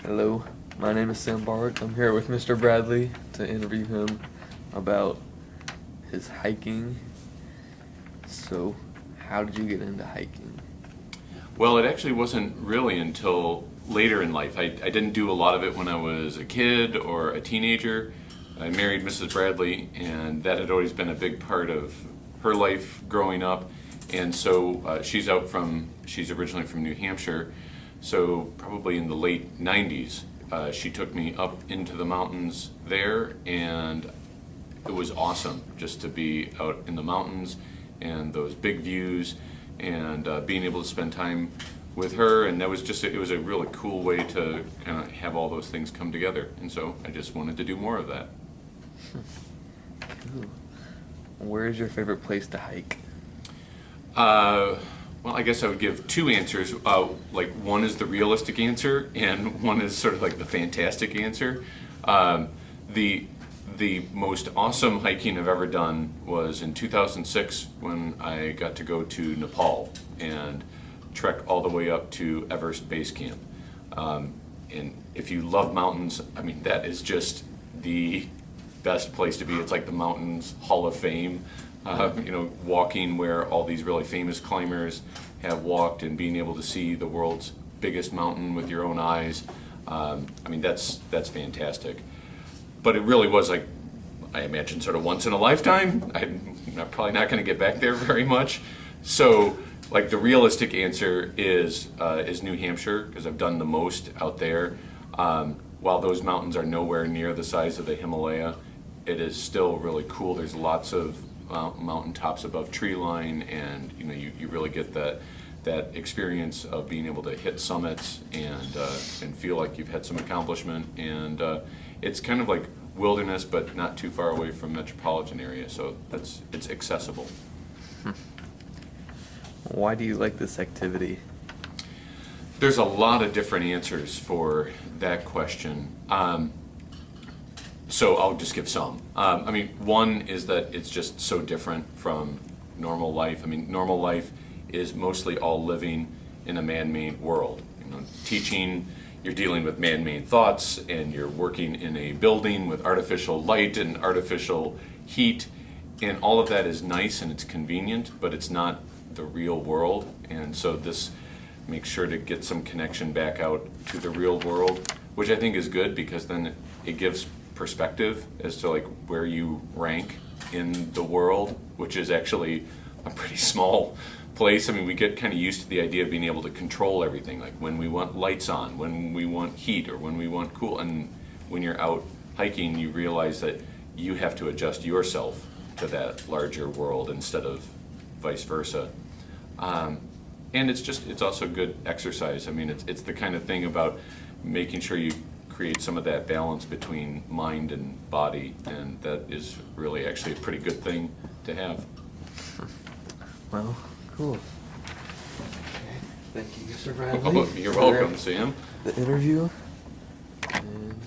Hello, my name is Sam Barwick. I'm here with Mr. Bradley to interview him about his hiking. So, how did you get into hiking? Well, it actually wasn't really until later in life. I didn't do a lot of it when I was a kid or a teenager. I married Mrs. Bradley, and that had always been a big part of her life growing up. And so she's originally from New Hampshire, so probably in the late 90s, she took me up into the mountains there, and it was awesome just to be out in the mountains and those big views and being able to spend time with her. And that was it was a really cool way to kind of have all those things come together. And so I just wanted to do more of that. Ooh. Where is your favorite place to hike? Well, I guess I would give two answers. Like one is the realistic answer, and one is sort of like the fantastic answer. The most awesome hiking I've ever done was in 2006 when I got to go to Nepal and trek all the way up to Everest Base Camp. And if you love mountains, I mean, that is just the best place to be. It's like the Mountains Hall of Fame. Walking where all these really famous climbers have walked and being able to see the world's biggest mountain with your own eyes. I mean, that's fantastic. But it really was, like, I imagine, sort of once in a lifetime. I'm probably not going to get back there very much. So, like, the realistic answer is New Hampshire, because I've done the most out there. While those mountains are nowhere near the size of the Himalaya, it is still really cool. There's lots of mountain tops above tree line, and you really get that experience of being able to hit summits and feel like you've had some accomplishment. And it's kind of like wilderness, but not too far away from metropolitan area, so it's accessible. Why do you like this activity? There's a lot of different answers for that question. So I'll just give some. I mean, one is that it's just so different from normal life. I mean, normal life is mostly all living in a man-made world. Teaching, you're dealing with man-made thoughts, and you're working in a building with artificial light and artificial heat, and all of that is nice and it's convenient, but it's not the real world. And so this makes sure to get some connection back out to the real world, which I think is good, because then it gives perspective as to like where you rank in the world, which is actually a pretty small place. I mean, we get kind of used to the idea of being able to control everything, like when we want lights on, when we want heat, or when we want cool. And when you're out hiking, you realize that you have to adjust yourself to that larger world instead of vice versa. And it's also good exercise. I mean, it's the kind of thing about making sure you create some of that balance between mind and body, and that is really actually a pretty good thing to have. Well, cool. Thank you, Mr. Bradley. Oh, you're welcome, Sam. The interview. And